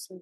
So,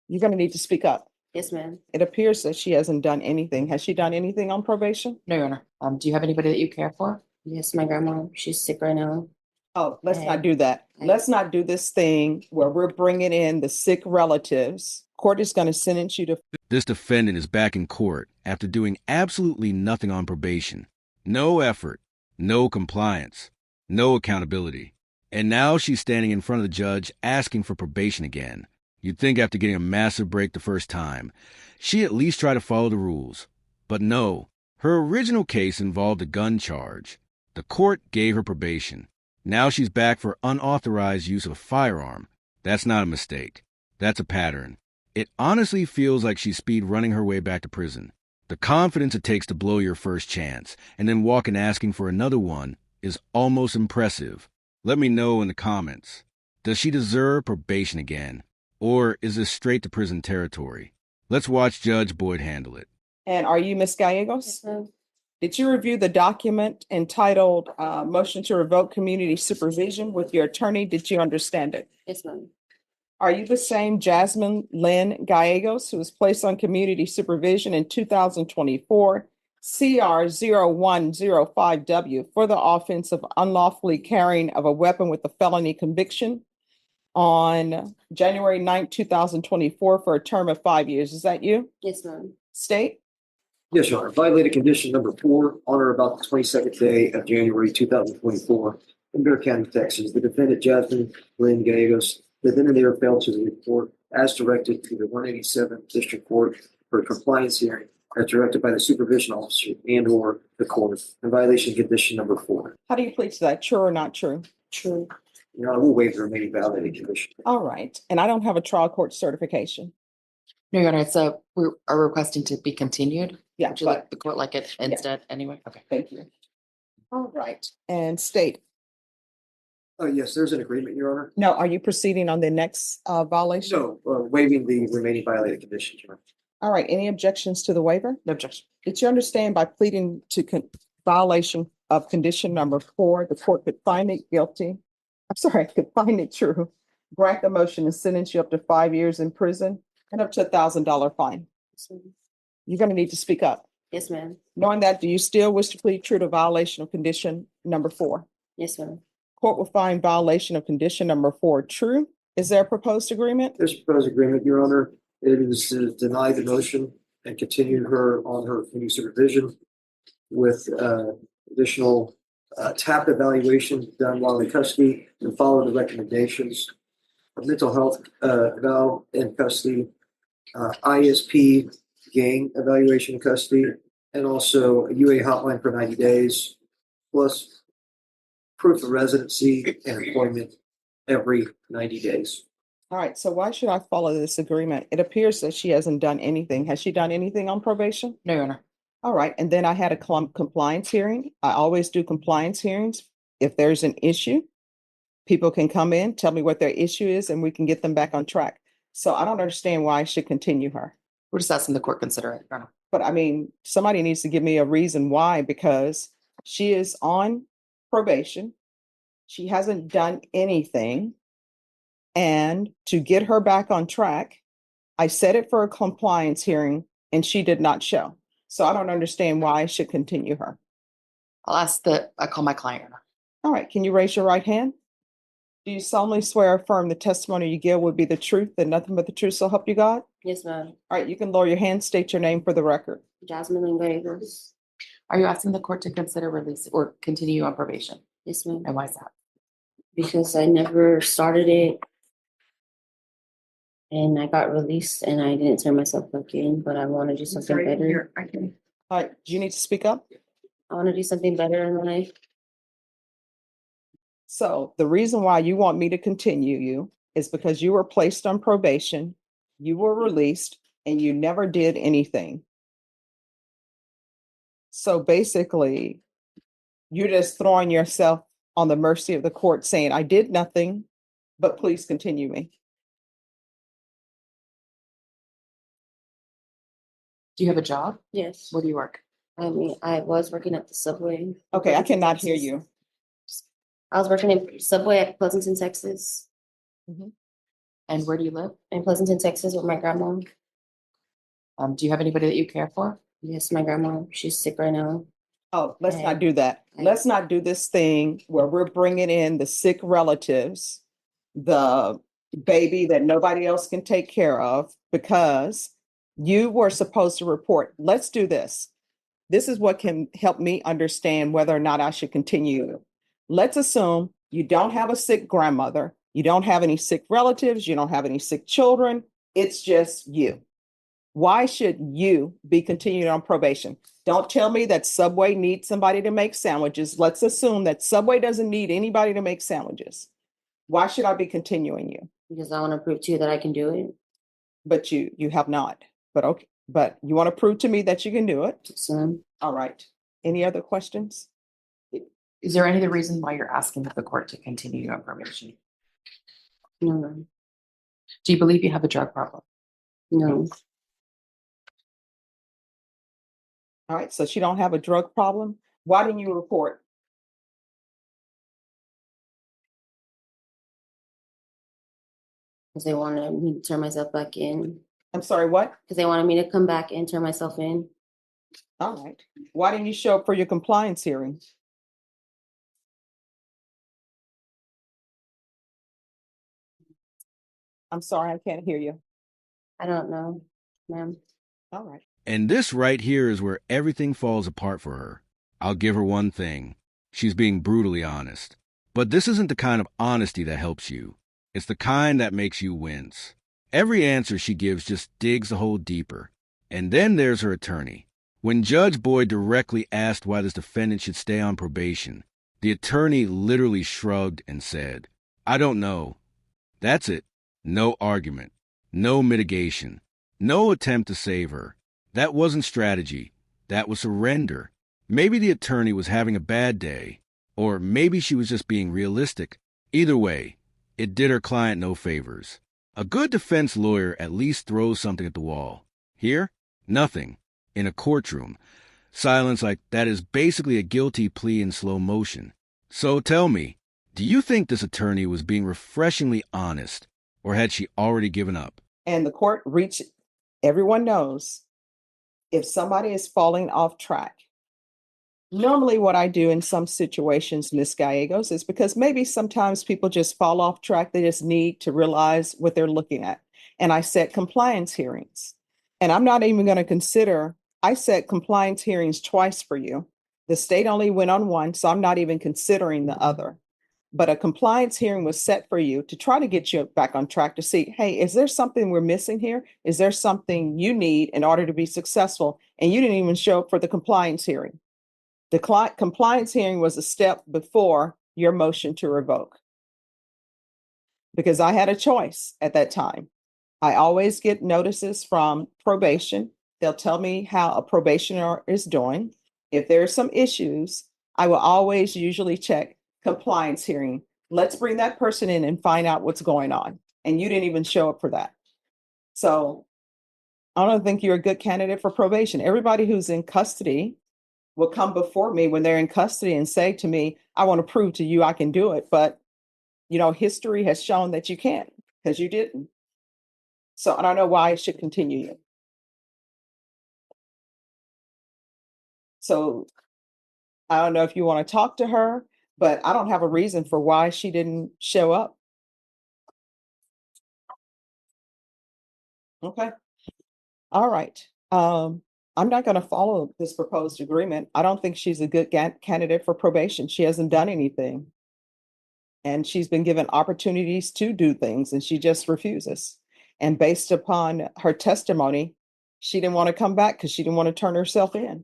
You're going to need to speak up. yes, ma'am. It appears that she hasn't done anything. Has she done anything on probation? No, Your Honor. Do you have anybody that you care for? Yes, my grandma. She's sick right now. Oh, let's Okay. not do that. Okay. Let's not do this thing where we're bringing in the sick relatives. Court is going to sentence you to. This defendant is back in court after doing absolutely nothing on probation. No effort, no compliance, no accountability. And now she's standing in front of the judge asking for probation again. You'd think after getting a massive break the first time, she'd at least try to follow the rules. But no, her original case involved a gun charge. The court gave her probation. Now she's back for unauthorized use of a firearm. That's not a mistake. That's a pattern. It honestly feels like she's speed running her way back to prison. The confidence it takes to blow your first chance and then walk in asking for another one is almost impressive. Let me know in the comments. Does she deserve probation again? Or is this straight to prison territory? Let's watch Judge Boyd handle it. And are you Ms. Gallegos? Yes, ma'am. Did you review the document entitled Motion to Revoke Community Supervision with your attorney? Did you understand it? Yes, ma'am. Are you the same Jasmine Lynn Gallegos who was placed on community supervision in 2024 CR 0105W for the offense of unlawfully carrying of a weapon with a felony conviction on January 9th, 2024 for a term of 5 years? Is that you? Yes, ma'am. State? Yes, Your Honor. Violated condition number 4 on or about the 22nd day of January 2024 in Bear County, Texas. The defendant, Jasmine Lynn Gallegos, the then and there failed to report as directed to the 187th District Court for a compliance hearing as directed by the supervision officer and or the court in violation of condition number 4. How do you plead to that? True or not true? True. Your Honor, we'll waive the remaining violated condition. All right. And I don't have a trial court certification. No, Your Honor. So we are requesting to be continued. Yeah, Would you but like the court like it instead anyway? Okay. thank you. All right. And state, Oh, yes, there's an agreement, Your Honor. now, are you proceeding on the next violation? So waiving the remaining violated conditions, Your Honor. All right. Any objections to the waiver? No objection. Did you understand by pleading to violation of condition number 4, the court could find it guilty? I'm sorry, could find it true, grant the motion and sentence you up to 5 years in prison and up to $1,000 fine. Yes, ma'am. You're going to need to speak up. Yes, ma'am. Knowing that, do you still wish to plead true to violation of condition number 4? Yes, ma'am. Court will find violation of condition number 4 true. Is there a proposed agreement? There's a proposed agreement, Your Honor. It is to deny the motion and continue her on her community supervision with additional TAP evaluation done while in custody and follow the recommendations of mental health eval in custody, ISP gang evaluation in custody, and also a UA hotline for 90 days, plus proof of residency and employment every 90 days. All right, so why should I follow this agreement? It appears that she hasn't done anything. Has she done anything on probation? No, Your Honor. All right, and then I had a compliance hearing. I always do compliance hearings. If there's an issue, people can come in, tell me what their issue is, and we can get them back on track. So I don't understand why I should continue her. We're just asking the court consider it, Your Honor. But I mean, somebody needs to give me a reason why, because she is on probation. She hasn't done anything. And to get her back on track, I set it for a compliance hearing and she did not show. So I don't understand why I should continue her. I'll ask that I call my client, Your Honor. All right, can you raise your right hand? Do you solemnly swear or affirm the testimony you give will be the truth and nothing but the truth, so help you God? Yes, ma'am. All right, you can lower your hand, state your name for the record. Jasmine Lynn Gallegos. Are you asking the court to consider release or continue on probation? Yes, ma'am. And why is that? Because I never started it. And I got released and I didn't turn myself back in, but I want to do something better. All right, do you need to speak up? I want to do something better in life. So the reason why you want me to continue you is because you were placed on probation, you were released, and you never did anything. So basically, you're just throwing yourself on the mercy of the court saying, I did nothing, but please continue me. Do you have a job? Yes. Where do you work? I mean, I was working at the Subway. Okay, I cannot hear you. I was working in Subway at Pleasanton, Texas. And And where do you live? In Pleasanton, Texas with my grandma. Do you have anybody that you care for? Yes, my grandma. She's sick right now. Oh, let's Okay. not do that. Okay. Let's not do this thing where we're bringing in the sick relatives, the baby that nobody else can take care of, because you were supposed to report. Let's do this. This is what can help me understand whether or not I should continue. Let's assume you don't have a sick grandmother, you don't have any sick relatives, you don't have any sick children. It's just you. Why should you be continued on probation? Don't tell me that Subway needs somebody to make sandwiches. Let's assume that Subway doesn't need anybody to make sandwiches. Why should I be continuing you? Because I want to prove to you that I can do it. But you have not. But okay, but you want to prove to me that you can do it. So, All right. Any other questions? Is there any other reason why you're asking the court to continue on probation? no, Do you believe you have a drug problem? no. All right, so she don't have a drug problem. Why didn't you report? Because they wanted me to turn myself back in. I'm sorry, what? Because they wanted me to come back and turn myself in. All right. Why didn't you show up for your compliance hearing? I'm sorry, I can't hear you. I don't know, ma'am. All right. And this right here is where everything falls apart for her. I'll give her one thing. She's being brutally honest. But this isn't the kind of honesty that helps you. It's the kind that makes you wince. Every answer she gives just digs a hole deeper. And then there's her attorney. When Judge Boyd directly asked why this defendant should stay on probation, the attorney literally shrugged and said, "I don't know." That's it. No argument. No mitigation. No attempt to save her. That wasn't strategy. That was surrender. Maybe the attorney was having a bad day, or maybe she was just being realistic. Either way, it did her client no favors. A good defense lawyer at least throws something at the wall. Here, nothing. In a courtroom, silence like that is basically a guilty plea in slow motion. So tell me, do you think this attorney was being refreshingly honest, or had she already given up? And the court reached, everyone knows, if somebody is falling off track, normally what I do in some situations, Ms. Gallegos, is because maybe sometimes people just fall off track. They just need to realize what they're looking at. And I set compliance hearings. And I'm not even going to consider, I set compliance hearings twice for you. The state only went on one, so I'm not even considering the other. But a compliance hearing was set for you to try to get you back on track to see, hey, is there something we're missing here? Is there something you need in order to be successful? And you didn't even show up for the compliance hearing. The compliance hearing was a step before your motion to revoke. Because I had a choice at that time. I always get notices from probation. They'll tell me how a probationer is doing. If there are some issues, I will always usually check compliance hearing. Let's bring that person in and find out what's going on. And you didn't even show up for that. So I don't think you're a good candidate for probation. Everybody who's in custody will come before me when they're in custody and say to me, I want to prove to you I can do it. But, history has shown that you can't because you didn't. So I don't know why I should continue you. So I don't know if you want to talk to her, but I don't have a reason for why she didn't show up. Okay. All right. I'm not going to follow this proposed agreement. I don't think she's a good candidate for probation. She hasn't done anything. And she's been given opportunities to do things and she just refuses. And based upon her testimony, she didn't want to come back because she didn't want to turn herself in.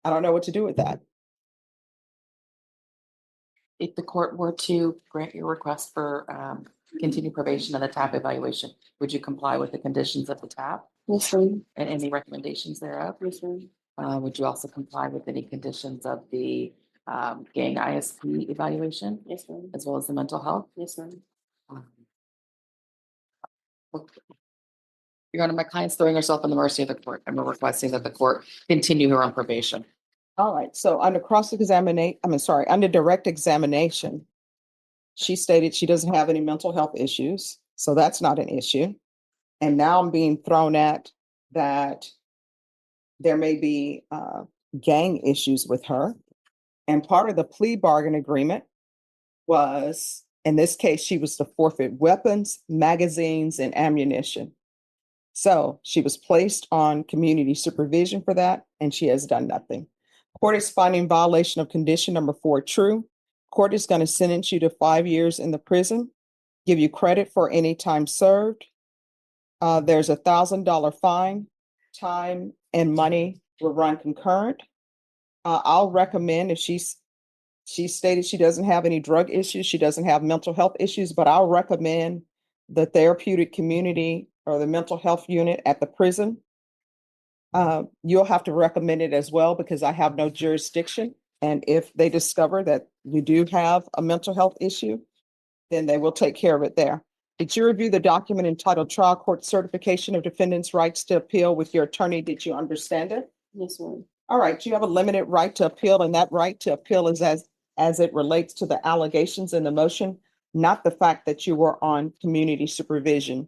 I don't know what to do with that. If the court were to grant your request for continued probation and the TAP evaluation, would you comply with the conditions of the TAP Yes, ma'am. and any recommendations thereof? Yes, ma'am. Would you also comply with any conditions of the gang ISP evaluation Yes, ma'am. as well as the mental health? Yes, ma'am. Your Honor, my client's throwing herself in the mercy of the court, and we're requesting that the court continue her on probation. All right. So under under direct examination, she stated she doesn't have any mental health issues. So that's not an issue. And now I'm being thrown at that there may be gang issues with her. And part of the plea bargain agreement was, in this case, she was to forfeit weapons, magazines, and ammunition. So she was placed on community supervision for that, and she has done nothing. Court is finding violation of condition number 4 true. Court is going to sentence you to 5 years in the prison, give you credit for any time served. There's $1,000 fine. Time and money will run concurrent. I'll recommend, if she stated she doesn't have any drug issues, she doesn't have mental health issues, but I'll recommend the therapeutic community or the mental health unit at the prison. You'll have to recommend it as well because I have no jurisdiction. And if they discover that you do have a mental health issue, then they will take care of it there. Did you review the document entitled Trial Court Certification of Defendant's Rights to Appeal with your attorney? Did you understand it? Yes, ma'am. All right, you have a limited right to appeal, and that right to appeal is as it relates to the allegations in the motion, not the fact that you were on community supervision.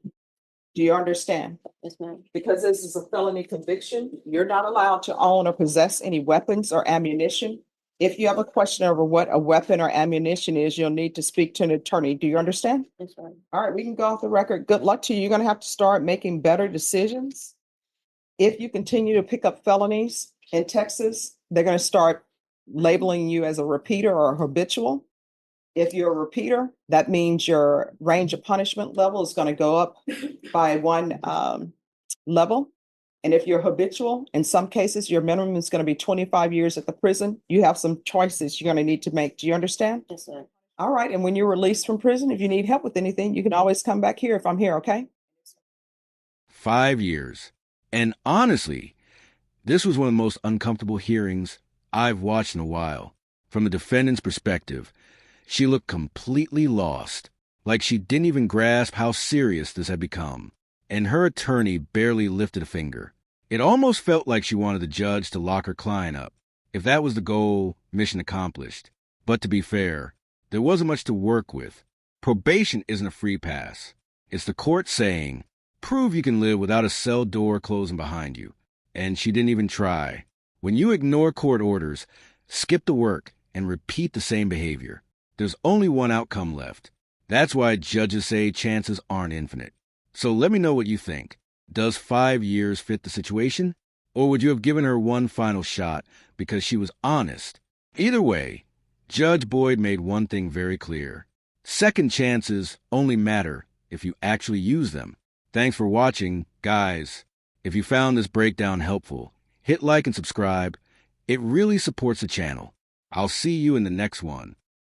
Do you understand? Yes, ma'am. Because this is a felony conviction, you're not allowed to own or possess any weapons or ammunition. If you have a question over what a weapon or ammunition is, you'll need to speak to an attorney. Do you understand? Yes, ma'am. All right, we can go off the record. Good luck to you. You're going to have to start making better decisions. If you continue to pick up felonies in Texas, they're going to start labeling you as a repeater or a habitual. If you're a repeater, that means your range of punishment level is going to go up by one level. And if you're habitual, in some cases, your minimum is going to be 25 years at the prison. You have some choices you're going to need to make. Do you understand? Yes, ma'am. All right. And when you're released from prison, if you need help with anything, you can always come back here if I'm here. Okay. 5 years. And honestly, this was one of the most uncomfortable hearings I've watched in a while. From the defendant's perspective, she looked completely lost, like she didn't even grasp how serious this had become. And her attorney barely lifted a finger. It almost felt like she wanted the judge to lock her client up. If that was the goal, mission accomplished. But to be fair, there wasn't much to work with. Probation isn't a free pass. It's the court saying, prove you can live without a cell door closing behind you. And she didn't even try. When you ignore court orders, skip the work, and repeat the same behavior, there's only one outcome left. That's why judges say chances aren't infinite. So let me know what you think. Does 5 years fit the situation? Or would you have given her one final shot because she was honest? Either way, Judge Boyd made one thing very clear. Second chances only matter if you actually use them. Thanks for watching, guys. If you found this breakdown helpful, hit like and subscribe. It really supports the channel. I'll see you in the next one.